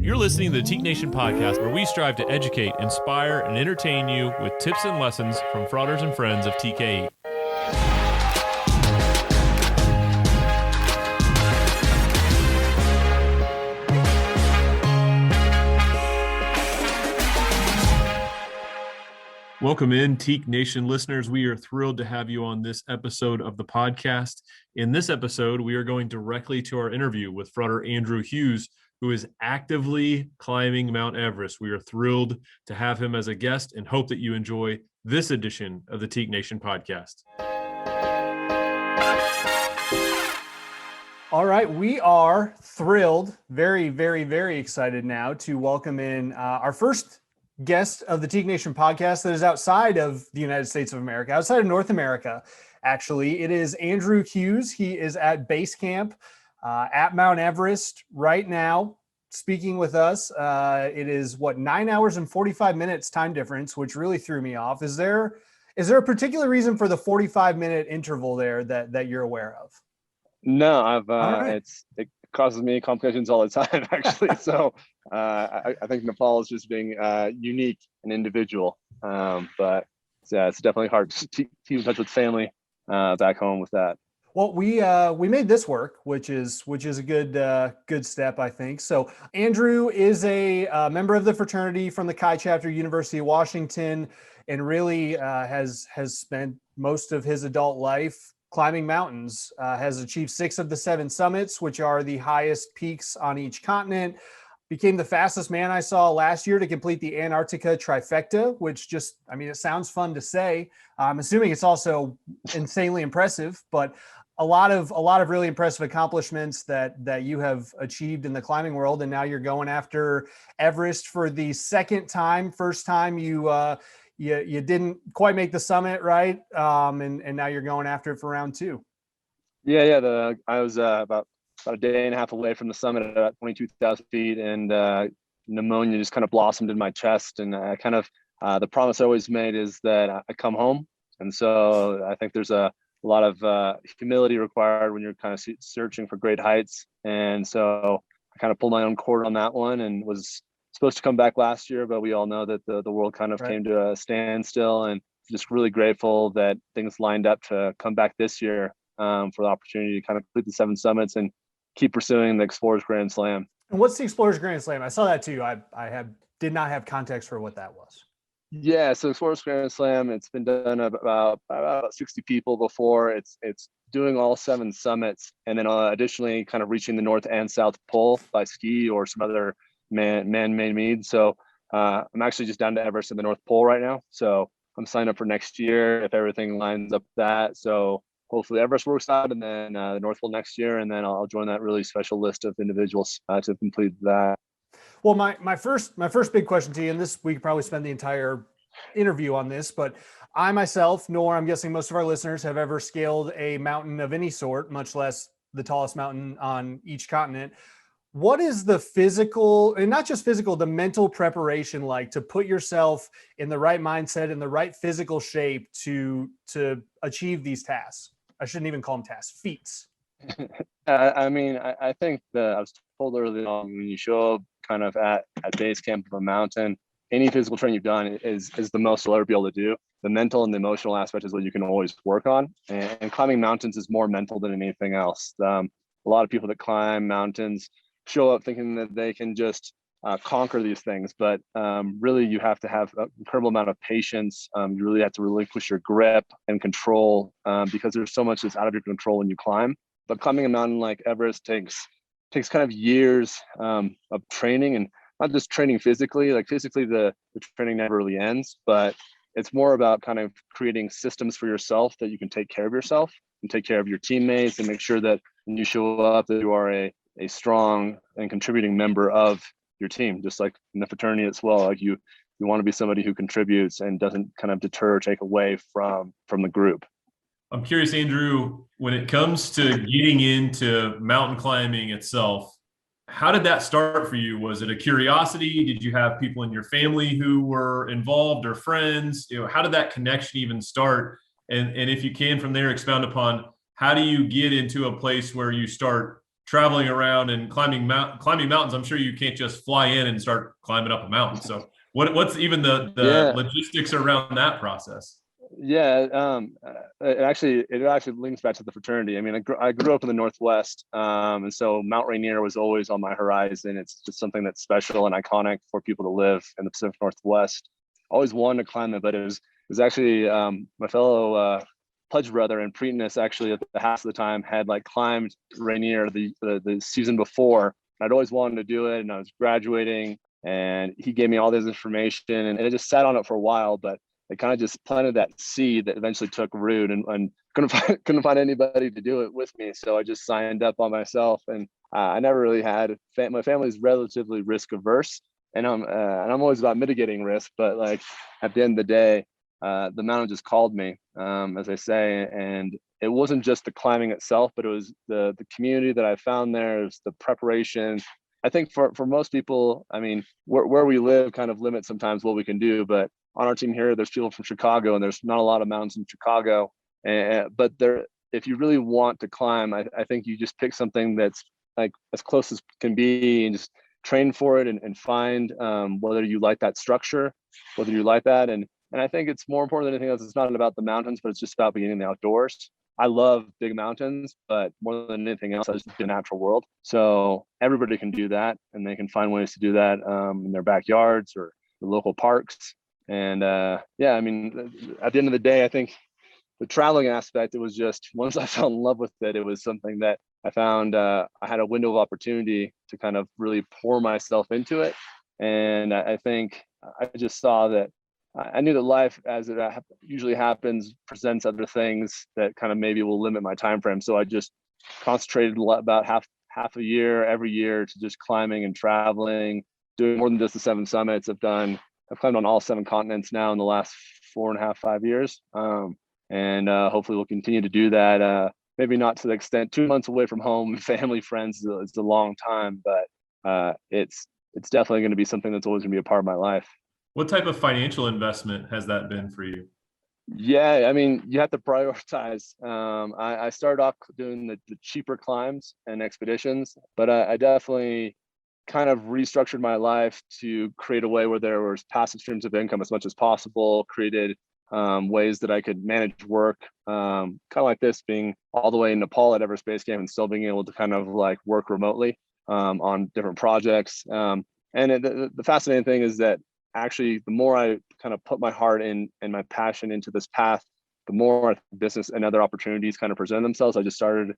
You're listening to the Teak Nation podcast, where we strive to educate, inspire, and entertain you with tips and lessons from frauders and friends of TKE. Welcome in, Teak Nation listeners. We are thrilled to have you on this episode of the podcast. In this episode, we are going directly to our interview with Frater Andrew Hughes, who is actively climbing Mount Everest. We are thrilled to have him as a guest and hope that you enjoy this edition of the Teak Nation podcast. All right, we are thrilled, very, very, very excited now to welcome in our first guest of the Teak Nation podcast that is outside of the United States of America, outside of North America, actually. It is Andrew Hughes. He is at base camp at Mount Everest right now, speaking with us. It is 9 hours and 45 minutes time difference, which really threw me off. Is there a particular reason for the 45-minute interval there that you're aware of? No, Right. it causes me complications all the time, actually. So I think Nepal is just being unique and individual. But yeah, it's definitely hard to keep in touch with family back home with that. Well, we made this work, which is a good step, I think. So Andrew is a member of the fraternity from the Chi chapter, University of Washington, and really has spent most of his adult life climbing mountains. Has achieved 6 of the 7 summits, which are the highest peaks on each continent. Became the fastest man I saw last year to complete the Antarctica trifecta, which it sounds fun to say. I'm assuming it's also insanely impressive, but a lot of really impressive accomplishments that you have achieved in the climbing world. And now you're going after Everest for the second time. First time you didn't quite make the summit, right? And now you're going after it for round 2. Yeah. I was about a day and a half away from the summit at about 22,000 feet, and pneumonia just kind of blossomed in my chest. And I kind of the promise I always made is that I come home. And so I think there's a lot of humility required when you're kind of searching for great heights. And so I kind of pulled my own cord on that one, and was supposed to come back last year, but we all know that the world kind of came to a standstill, and just really grateful that things lined up to come back this year for the opportunity to kind of complete the 7 summits and keep pursuing the Explorers Grand Slam. And what's the Explorers Grand Slam? I saw that too. I did not have context for what that was. Yeah, so Explorers Grand Slam, it's been done about 60 people before. It's doing all 7 summits, and then additionally kind of reaching the North and South Pole by ski or some other man-made means. So I'm actually just down to Everest and the North Pole right now. So I'm signed up for next year if everything lines up that. So hopefully Everest works out, and then the North Pole next year, and then I'll join that really special list of individuals to complete that. Well, my first big question to you, and this we could probably spend the entire interview on this, but I myself, nor I'm guessing most of our listeners, have ever scaled a mountain of any sort, much less the tallest mountain on each continent. What is the physical, and not just physical, the mental preparation like to put yourself in the right mindset, in the right physical shape to achieve these tasks? I shouldn't even call them tasks, feats. I think that I was told early on, when you show up kind of at base camp of a mountain, any physical training you've done is the most you'll ever be able to do. The mental and the emotional aspect is what you can always work on. And climbing mountains is more mental than anything else. A lot of people that climb mountains show up thinking that they can just conquer these things, but really you have to have an incredible amount of patience. You really have to relinquish your grip and control because there's so much that's out of your control when you climb. But climbing a mountain like Everest takes kind of years of training, and not just training physically. Like physically, the training never really ends, but it's more about kind of creating systems for yourself that you can take care of yourself and take care of your teammates, and make sure that when you show up that you are a strong and contributing member of your team, just like in the fraternity as well. Like you want to be somebody who contributes and doesn't kind of deter or take away from the group. I'm curious, Andrew, when it comes to getting into mountain climbing itself, how did that start for you? Was it a curiosity? Did you have people in your family who were involved, or friends? How did that connection even start? And if you can from there expound upon, how do you get into a place where you start traveling around and climbing mountains, I'm sure you can't just fly in and start climbing up a mountain. So what's even the Yeah. logistics around that process? Yeah, it actually links back to the fraternity. I mean, I grew up in the Northwest, and so Mount Rainier was always on my horizon. It's just something that's special and iconic for people to live in the Pacific Northwest. Always wanted to climb it, but it was actually my fellow pledge brother and Preakness actually at the half of the time had like climbed Rainier the season before. I'd always wanted to do it, and I was graduating, and he gave me all this information, and it just sat on it for a while, but it kind of just planted that seed that eventually took root, and couldn't find anybody to do it with me. So I just signed up on myself, and I never really had my family's relatively risk averse, and I'm always about mitigating risk. But like at the end of the day, the mountain just called me, as I say, and it wasn't just the climbing itself, but it was the community that I found there. It was the preparation. I think for most people, I mean, where we live kind of limits sometimes what we can do, but on our team here, there's people from Chicago, and there's not a lot of mountains in Chicago. But if you really want to climb, I think you just pick something that's like as close as can be, and just train for it, and find whether you like that structure, whether you like that. And I think it's more important than anything else. It's not about the mountains, but it's just about being in the outdoors. I love big mountains, but more than anything else, I just the natural world. So everybody can do that, and they can find ways to do that in their backyards or the local parks. And yeah, I mean, at the end of the day, I think the traveling aspect, it was just once I fell in love with it, it was something that I found I had a window of opportunity to kind of really pour myself into it. And I think I just saw that I knew that life, as it usually happens, presents other things that kind of maybe will limit my time frame. So I just concentrated about half a year every year to just climbing and traveling, doing more than just the 7 summits. I've climbed on all 7 continents now in the last 4.5, 5 years. And hopefully we'll continue to do that. Maybe not to the extent 2 months away from home, family, friends is a long time, but it's definitely going to be something that's always going to be a part of my life. What type of financial investment has that been for you? Yeah, I mean, you have to prioritize. I started off doing the cheaper climbs and expeditions, but I definitely kind of restructured my life to create a way where there was passive streams of income as much as possible, created ways that I could manage work, kind of like this, being all the way in Nepal at Everest Base Camp and still being able to kind of like work remotely on different projects. And the fascinating thing is that actually, the more I kind of put my heart in and my passion into this path, the more business and other opportunities kind of present themselves. I just started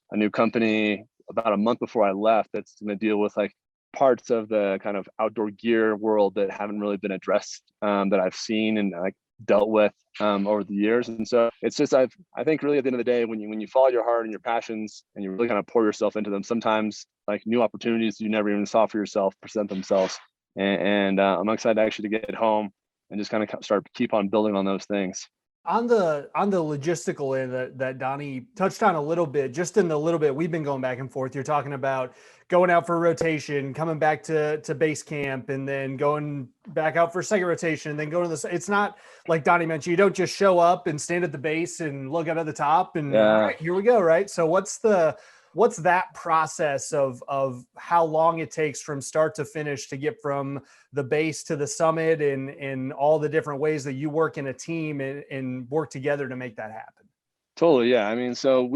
a new company about a month before I left that's going to deal with like parts of the kind of outdoor gear world that haven't really been addressed, that I've seen and like dealt with over the years. And so it's just I think really at the end of the day, when you follow your heart and your passions and you really kind of pour yourself into them, sometimes like new opportunities you never even saw for yourself present themselves. And I'm excited actually to get home and just kind of keep on building on those things. On the logistical end that Donnie touched on a little bit, just in the little bit we've been going back and forth, you're talking about going out for a rotation, coming back to base camp, and then going back out for a second rotation, and then going to the. It's not like Donnie mentioned, you don't just show up and stand at the base and look up at the top and all right, here we go, right? So what's that process of how long it takes from start to finish to get from the base to the summit, and all the different ways that you work in a team and work together to make that happen? Totally. Yeah. I mean, so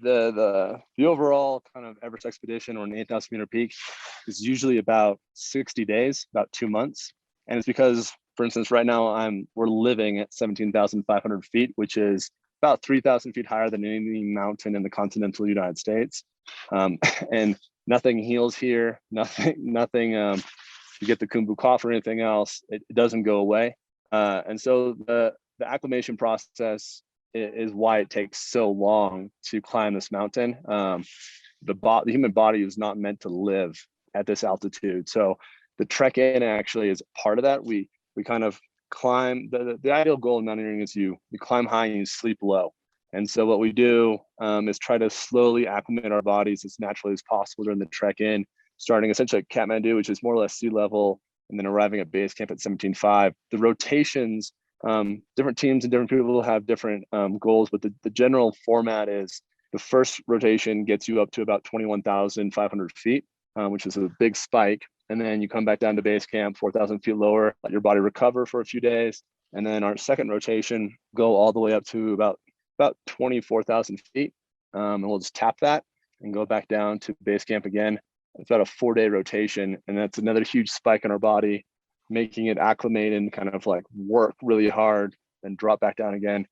the overall kind of Everest expedition or an 8,000 meter peak is usually about 60 days, about 2 months. And it's because, for instance, right now we're living at 17,500 feet, which is about 3,000 feet higher than any mountain in the continental United States. And nothing heals here. Nothing. You get the Kumbu cough or anything else, it doesn't go away. And so the acclimation process is why it takes so long to climb this mountain. The human body is not meant to live at this altitude. So the trek in actually is part of that. We kind of climb. The ideal goal in mountaineering is you climb high and you sleep low. And so what we do is try to slowly acclimate our bodies as naturally as possible during the trek in, starting essentially at Kathmandu, which is more or less sea level, and then arriving at base camp at 17.5. The rotations, different teams and different people have different goals, but the general format is The first rotation gets you up to about 21,500 feet, which is a big spike. And then you come back down to base camp, 4,000 feet lower, let your body recover for a few days. And then our second rotation go all the way up to about 24,000 feet. And we'll just tap that and go back down to base camp again. It's about a 4-day rotation. And that's another huge spike in our body, making it acclimate and kind of like work really hard, then drop back down again.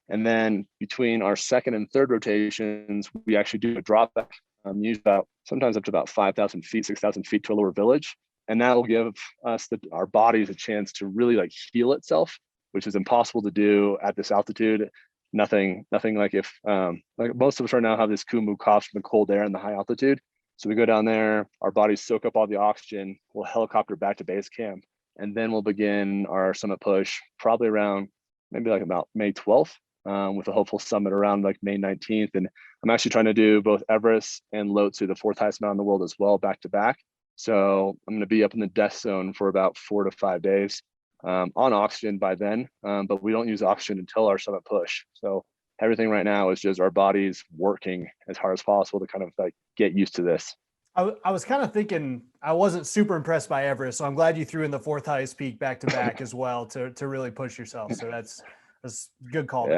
And then between our second and third rotations, we actually do a drop back, use sometimes up to about 5,000 feet, 6,000 feet to a lower village. And that'll give us our bodies a chance to really like heal itself, which is impossible to do at this altitude. Nothing like if, like most of us right now have this kumu cough from the cold air and the high altitude. So we go down there, our bodies soak up all the oxygen, we'll helicopter back to base camp, and then we'll begin our summit push probably around maybe like about May 12th. With a hopeful summit around like May 19th. And I'm actually trying to do both Everest and Lhotse, the 4th highest mountain in the world as well, back to back. So I'm going to be up in the death zone for about 4 to 5 days on oxygen by then, but we don't use oxygen until our summit push. So everything right now is just our bodies working as hard as possible to kind of like get used to this. I was kind of thinking I wasn't super impressed by Everest, so I'm glad you threw in the 4th highest peak back to back as well to really push yourself. So that's a good call.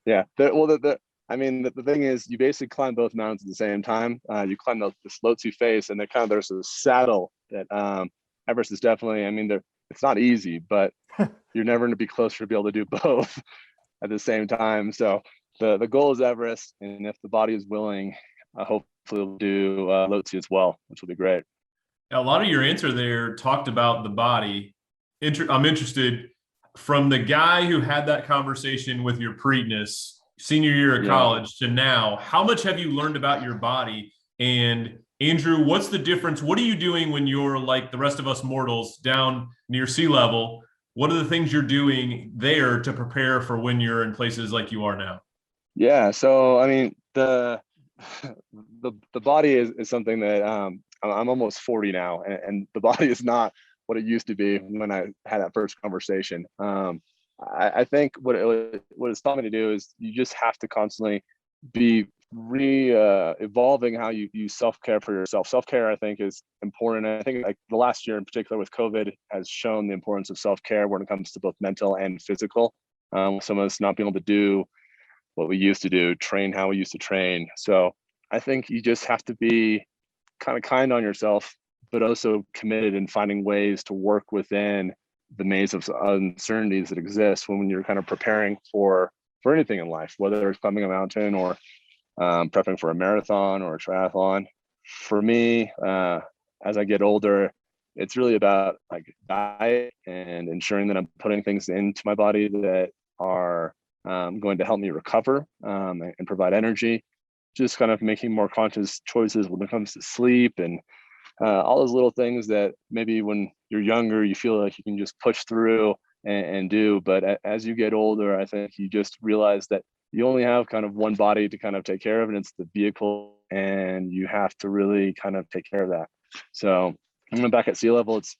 Yeah. The thing is, you basically climb both mountains at the same time. You climb this Lhotse face, and there's a saddle that Everest is definitely. It's not easy, but you're never going to be closer to be able to do both at the same time. So the goal is Everest, and if the body is willing, hopefully we'll do Lhotse as well, which will be great. A lot of your answer there talked about the body. I'm interested. From the guy who had that conversation with your Preakness senior year of college to now, how much have you learned about your body? And Andrew, what's the difference? What are you doing when you're like the rest of us mortals down near sea level? What are the things you're doing there to prepare for when you're in places like you are now? Yeah. So, the body is something that I'm almost 40 now, and the body is not what it used to be when I had that first conversation. I think what it's taught me to do is you just have to constantly be evolving how you self-care for yourself. Self-care, I think, is important. I think like the last year in particular with COVID has shown the importance of self-care when it comes to both mental and physical. Some of us not being able to do what we used to do, train how we used to train. So I think you just have to be kind on yourself, but also committed in finding ways to work within the maze of uncertainties that exist when you're kind of preparing for anything in life, whether it's climbing a mountain or prepping for a marathon or a triathlon. For me, as I get older, it's really about like diet and ensuring that I'm putting things into my body that are going to help me recover and provide energy. Just kind of making more conscious choices when it comes to sleep and all those little things that maybe when you're younger, you feel like you can just push through and do. But as you get older, I think you just realize that you only have kind of one body to kind of take care of, and it's the vehicle, and you have to really kind of take care of that. So when back at sea level, it's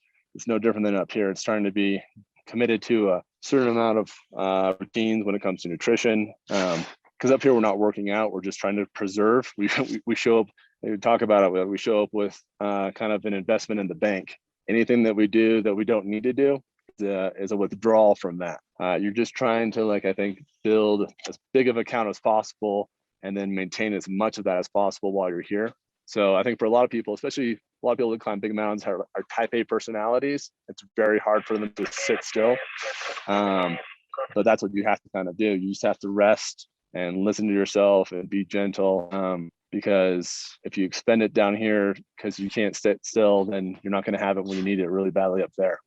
no different than up here. It's trying to be committed to a certain amount of routines when it comes to nutrition. Because up here, we're not working out. We're just trying to preserve. We show up, we talk about it. We show up with kind of an investment in the bank. Anything that we do that we don't need to do is a withdrawal from that. You're just trying to, like, I think, build as big of an account as possible and then maintain as much of that as possible while you're here. So I think for a lot of people, especially a lot of people that climb big mountains are type A personalities. It's very hard for them to sit still. But that's what you have to kind of do. You just have to rest and listen to yourself and be gentle. Because if you expend it down here because you can't sit still, then you're not going to have it when you need it really badly up there.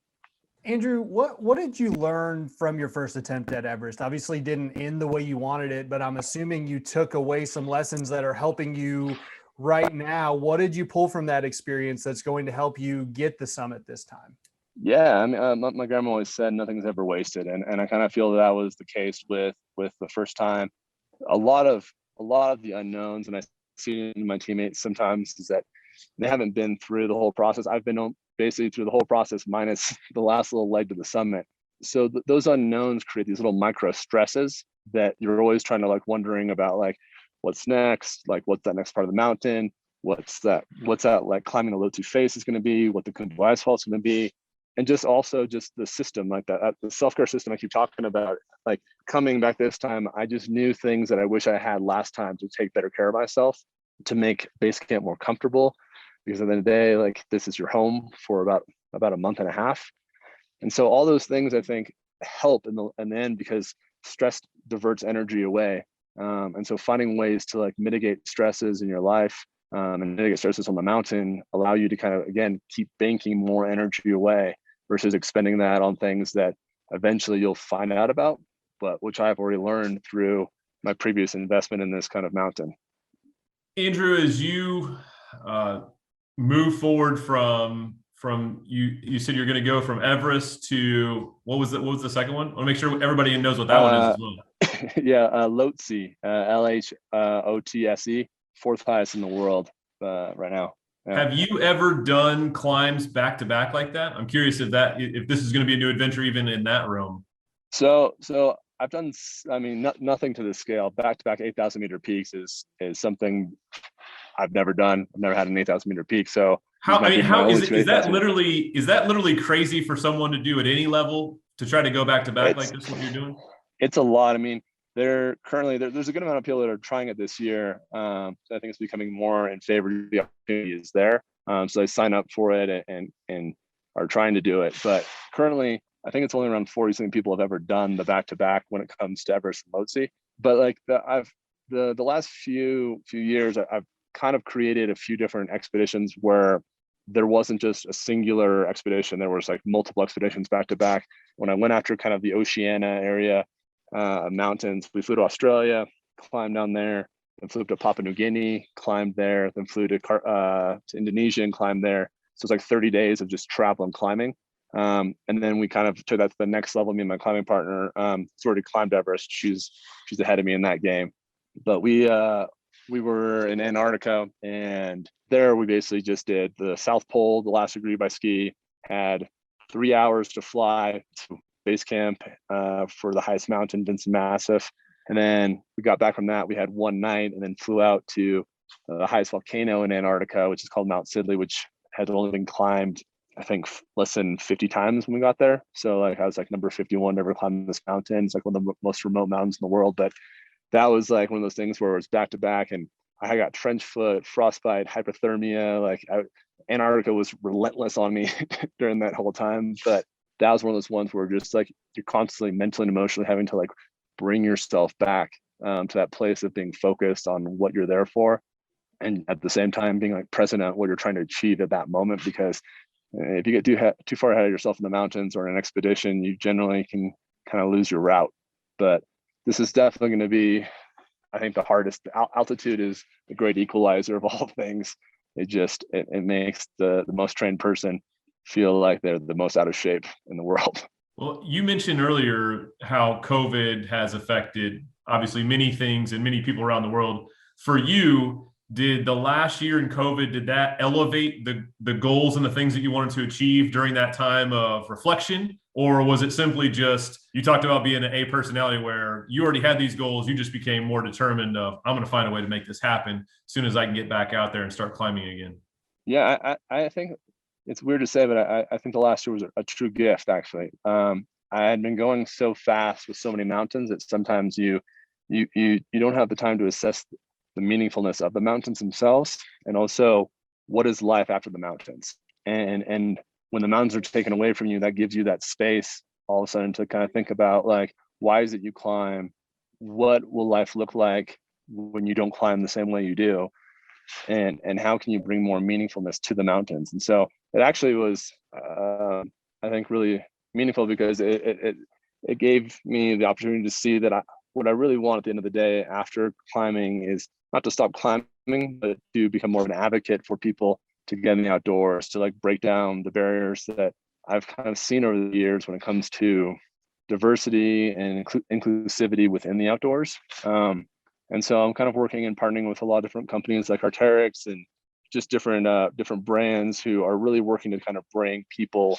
Andrew, what did you learn from your first attempt at Everest? Obviously didn't end the way you wanted it, but I'm assuming you took away some lessons that are helping you right now. What did you pull from that experience that's going to help you get the summit this time? Yeah, I mean, my grandma always said nothing's ever wasted, and I kind of feel that was the case with the first time. A lot of the unknowns, and I see it in my teammates sometimes, is that they haven't been through the whole process. I've been basically through the whole process minus the last little leg to the summit. So those unknowns create these little micro stresses that you're always trying to, like, wondering about, like, what's next, like what's that next part of the mountain, what's that like climbing the Lhotse face is going to be, what the Kathmandu Asphalt is going to be, and just also just the system, like that the self-care system I keep talking about. Like coming back this time, I just knew things that I wish I had last time to take better care of myself, to make base camp more comfortable, because at the end of the day, like this is your home for about a month and a half. And so all those things I think help in the end, because stress diverts energy away. And so finding ways to like mitigate stresses in your life, and mitigate stresses on the mountain allow you to kind of, again, keep banking more energy away versus expending that on things that eventually you'll find out about, but which I've already learned through my previous investment in this kind of mountain. Andrew, as you move forward from you said you're going to go from Everest to what was the second one? I want to make sure everybody knows what that one is as well. Yeah, Lhotse, Lhotse, fourth highest in the world right now. Yeah. Have you ever done climbs back to back like that? I'm curious if this is going to be a new adventure even in that realm. So I've done, I mean, nothing to this scale. Back to back 8,000 meter peaks is something I've never done. I've never had an 8,000 meter peak. So how is that literally crazy for someone to do at any level, to try to go back to back like this, what you're doing? It's a lot. I mean, there's a good amount of people that are trying it this year. So I think it's becoming more in favor. The opportunity is there. So they sign up for it and are trying to do it. But currently, I think it's only around 40-something people have ever done the back-to-back when it comes to Everest and Lhotse. But like the last few years, I've kind of created a few different expeditions where there wasn't just a singular expedition. There was like multiple expeditions back to back. When I went after kind of the Oceania area mountains, we flew to Australia, climbed down there, then flew to Papua New Guinea, climbed there, then flew to Indonesia and climbed there. So it's like 30 days of just travel and climbing. And then we kind of took that to the next level. Me and my climbing partner, who's already climbed Everest. She's ahead of me in that game. But we were in Antarctica, and there we basically just did the South Pole, the last degree by ski, had 3 hours to fly to base camp for the highest mountain, Vinson Massif. And then we got back from that. We had one night and then flew out to the highest volcano in Antarctica, which is called Mount Sidley, which had only been climbed, I think, less than 50 times when we got there. So like I was like number 51 to ever climb this mountain. It's like one of the most remote mountains in the world. But that was like one of those things where it was back to back, and I got trench foot, frostbite, hypothermia. Like Antarctica was relentless on me during that whole time. But that was one of those ones where just like you're constantly mentally and emotionally having to like bring yourself back to that place of being focused on what you're there for, and at the same time being like present at what you're trying to achieve at that moment. Because if you get too far ahead of yourself in the mountains or in an expedition, you generally can kind of lose your route. But this is definitely going to be, I think, the hardest. Altitude is the great equalizer of all things. It makes the most trained person feel like they're the most out of shape in the world. Well, you mentioned earlier how COVID has affected obviously many things and many people around the world. For you, did the last year in COVID, did that elevate the goals and the things that you wanted to achieve during that time of reflection? Or was it simply just, you talked about being an A personality where you already had these goals, you just became more determined of, I'm going to find a way to make this happen as soon as I can get back out there and start climbing again? Yeah, I think it's weird to say, but I think the last year was a true gift, actually. I had been going so fast with so many mountains that sometimes you don't have the time to assess the meaningfulness of the mountains themselves, and also what is life after the mountains. And when the mountains are taken away from you, that gives you that space all of a sudden to kind of think about, like, why is it you climb? What will life look like when you don't climb the same way you do? And how can you bring more meaningfulness to the mountains? And so it actually was, I think, really meaningful, because it gave me the opportunity to see that what I really want at the end of the day after climbing is not to stop climbing, but to become more of an advocate for people to get in the outdoors, to like break down the barriers that I've kind of seen over the years when it comes to diversity and inclusivity within the outdoors. And so I'm kind of working and partnering with a lot of different companies like Arc'teryx and just different brands who are really working to kind of bring people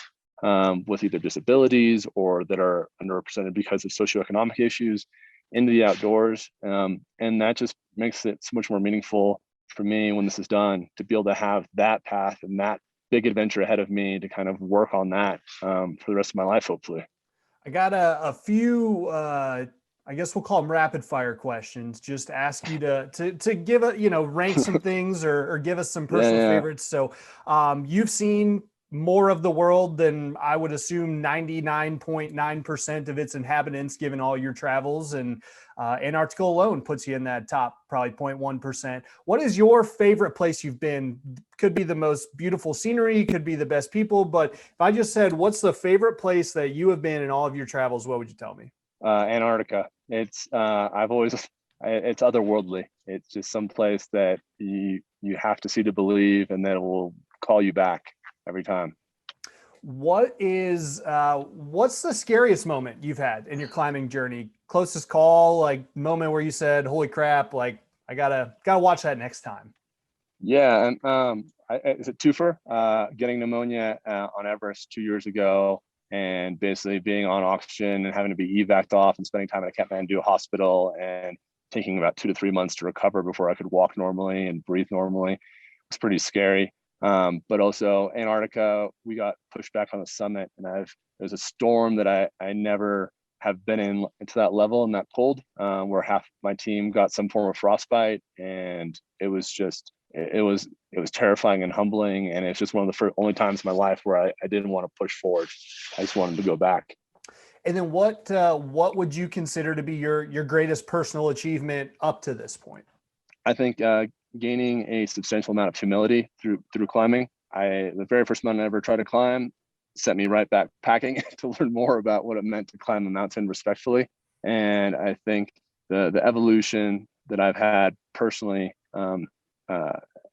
with either disabilities or that are underrepresented because of socioeconomic issues into the outdoors. And that just makes it so much more meaningful for me when this is done, to be able to have that path and that big adventure ahead of me to kind of work on that for the rest of my life, hopefully. I got a few, I guess we'll call them rapid fire questions. Just ask you to give rank some things or give us some personal favorites. So you've seen more of the world than I would assume 99.9% of its inhabitants, given all your travels, and Antarctica alone puts you in that top probably 0.1%. What is your favorite place you've been? Could be the most beautiful scenery, could be the best people, but if I just said, what's the favorite place that you have been in all of your travels, what would you tell me? Antarctica. It's it's otherworldly. It's just some place that you have to see to believe, and that it will call you back every time. What's the scariest moment you've had in your climbing journey? Closest call, like moment where you said, "Holy crap! Like I gotta watch that next time." Yeah, and is it twofer? Getting pneumonia on Everest 2 years ago, and basically being on oxygen and having to be evac'd off and spending time at a Kathmandu Hospital and taking about 2 to 3 months to recover before I could walk normally and breathe normally. It was pretty scary. But also Antarctica, we got pushed back on the summit, and there's a storm that I never have been into that level and that cold, where half my team got some form of frostbite, and it was terrifying and humbling. And it's just one of the only times in my life where I didn't want to push forward. I just wanted to go back. And then what would you consider to be your greatest personal achievement up to this point? I think gaining a substantial amount of humility through climbing. The very first mountain I ever tried to climb sent me right back packing to learn more about what it meant to climb a mountain respectfully. And I think the evolution that I've had personally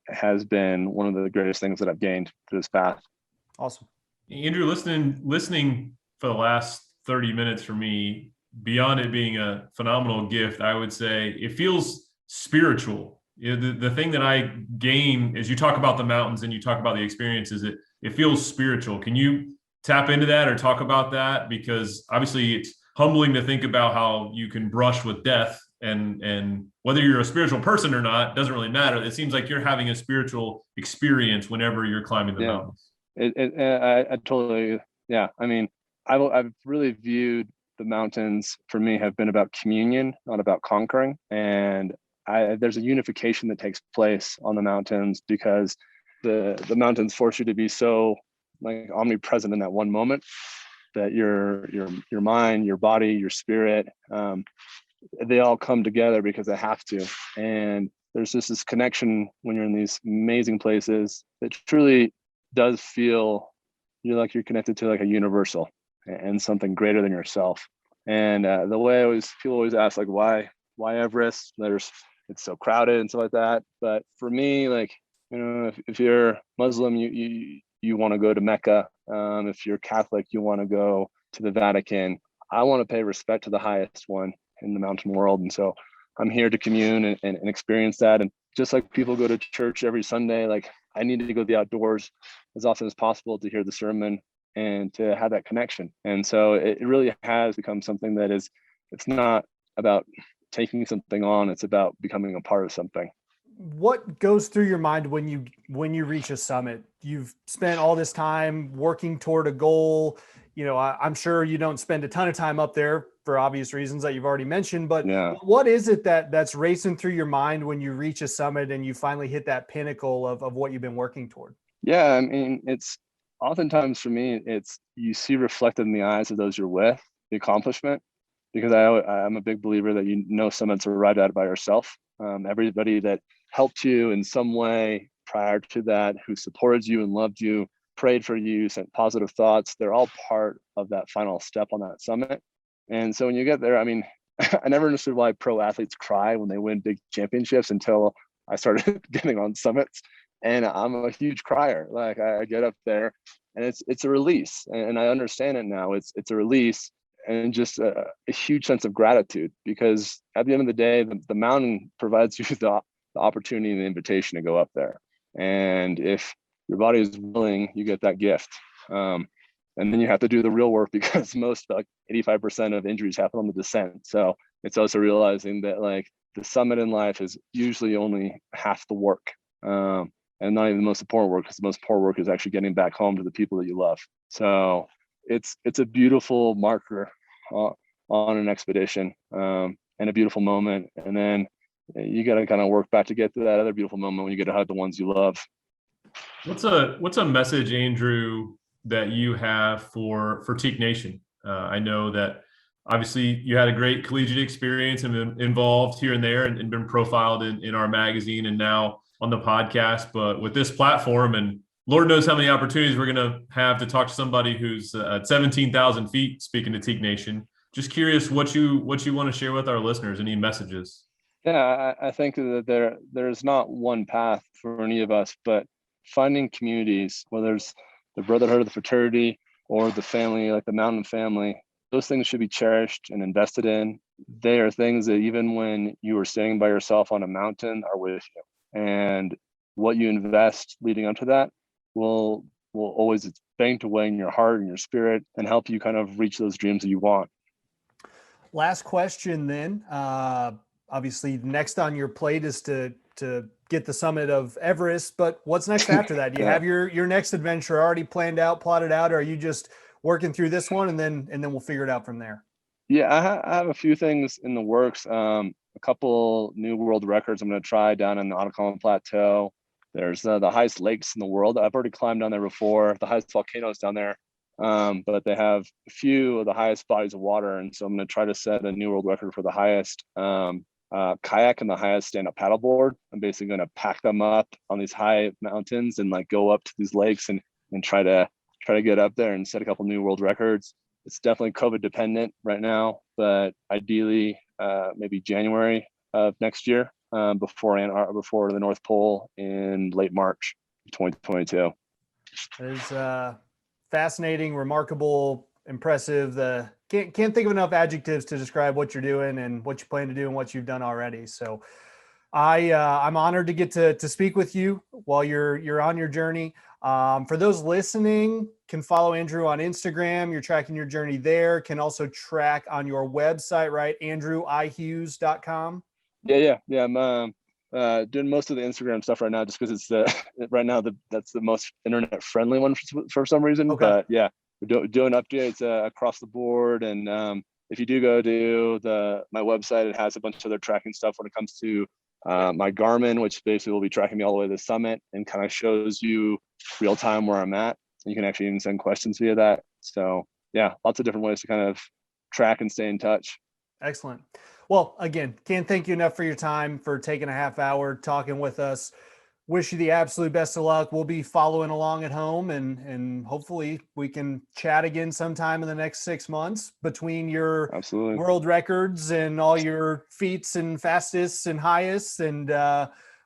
has been one of the greatest things that I've gained through this path. Awesome. Andrew, listening for the last 30 minutes for me, beyond it being a phenomenal gift, I would say it feels spiritual. The thing that I gain as you talk about the mountains and you talk about the experiences, it feels spiritual. Can you tap into that or talk about that? Because obviously it's humbling to think about how you can brush with death, and whether you're a spiritual person or not doesn't really matter. It seems like you're having a spiritual experience whenever you're climbing the mountains. I totally, yeah. I mean, I've really viewed the mountains for me have been about communion, not about conquering. And there's a unification that takes place on the mountains because the mountains force you to be so like omnipresent in that one moment that your mind, your body, your spirit, they all come together because they have to. And there's just this connection when you're in these amazing places that truly does feel you're connected to like a universal and something greater than yourself. And the way people always ask, like, why Everest? It's so crowded and stuff like that. But for me, like, if you're Muslim, you want to go to Mecca. If you're Catholic, you want to go to the Vatican. I want to pay respect to the highest one in the mountain world. And so I'm here to commune and experience that. And just like people go to church every Sunday, like I need to go to the outdoors as often as possible to hear the sermon and to have that connection. And so it really has become something that it's not about taking something on, it's about becoming a part of something. What goes through your mind when you reach a summit? You've spent all this time working toward a goal. I'm sure you don't spend a ton of time up there for obvious reasons that you've already mentioned, but yeah. What is it that's racing through your mind when you reach a summit and you finally hit that pinnacle of what you've been working toward? Yeah, I mean, it's oftentimes for me, you see reflected in the eyes of those you're with, the accomplishment, because I'm a big believer that summits are arrived at by yourself. Everybody that helped you in some way prior to that, who supported you and loved you, prayed for you, sent positive thoughts, they're all part of that final step on that summit. And so when you get there, I mean, I never understood why pro athletes cry when they win big championships until I started getting on summits. And I'm a huge crier. Like I get up there and it's a release. And I understand it now. It's a release and just a huge sense of gratitude, because at the end of the day, the mountain provides you the opportunity and the invitation to go up there. And if your body is willing, you get that gift. And then you have to do the real work because most, like 85% of injuries happen on the descent. So it's also realizing that like the summit in life is usually only half the work. And not even the most important work, because the most important work is actually getting back home to the people that you love. So it's a beautiful marker on an expedition, and a beautiful moment. And then you got to kind of work back to get to that other beautiful moment when you get to hug the ones you love. What's a message, Andrew, that you have for Teak Nation? I know that obviously you had a great collegiate experience and been involved here and there and been profiled in our magazine and now on the podcast. But with this platform, and Lord knows how many opportunities we're going to have to talk to somebody who's at 17,000 feet, speaking to Teak Nation. Just curious what you want to share with our listeners, any messages? Yeah, I think that there's not one path for any of us, but finding communities, whether it's the brotherhood of the fraternity or the family, like the mountain family, those things should be cherished and invested in. They are things that even when you are standing by yourself on a mountain are with you. And what you invest leading up to that will always, it's banked away in your heart and your spirit and help you kind of reach those dreams that you want. Last question then. Obviously, next on your plate is to get the summit of Everest, but what's next after that? Do you have your next adventure already planned out, plotted out, or are you just working through this one and then we'll figure it out from there? Yeah, I have a few things in the works. A couple new world records I'm going to try down in the Atacama Plateau. There's the highest lakes in the world. I've already climbed down there before. The highest volcanoes down there, but they have a few of the highest bodies of water, and so I'm going to try to set a new world record for the highest kayak and the highest stand-up paddleboard. I'm basically going to pack them up on these high mountains and like go up to these lakes and try to get up there and set a couple new world records. It's definitely COVID dependent right now, but ideally maybe January of next year, before the North Pole in late March 2022. It is fascinating, remarkable, impressive. Can't think of enough adjectives to describe what you're doing and what you plan to do and what you've done already. So I'm honored to get to speak with you while you're on your journey. For those listening, can follow Andrew on Instagram. You're tracking your journey there. Can also track on your website, right? AndrewIHughes.com. Yeah. I'm doing most of the Instagram stuff right now, just because it's right now that's the most internet friendly one for some reason. Okay. But yeah, we're doing updates across the board. And if you do go to my website, it has a bunch of other tracking stuff when it comes to my Garmin, which basically will be tracking me all the way to the summit and kind of shows you real time where I'm at. You can actually even send questions via that. So yeah, lots of different ways to kind of track and stay in touch. Excellent. Well, again, can't thank you enough for your time, for taking a half hour talking with us. Wish you the absolute best of luck. We'll be following along at home, and hopefully we can chat again sometime in the next 6 months between your Absolutely. world records and all your feats and fastest and highest. And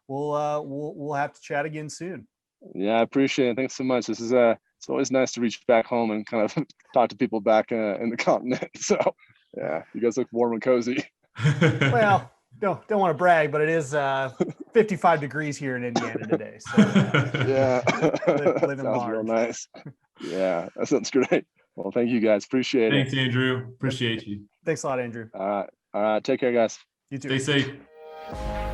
we'll have to chat again soon. Yeah, I appreciate it. Thanks so much. This is it's always nice to reach back home and kind of talk to people back in the continent. So yeah, you guys look warm and cozy. Well, don't want to brag, but it is 55 degrees here in Indiana today. So yeah, living sounds large. real nice. Yeah, that sounds great. Well, thank you guys. Appreciate Thanks, it. Thanks, Andrew. Appreciate you. Thanks a lot, Andrew. All right. Take care, guys. You too. Stay safe.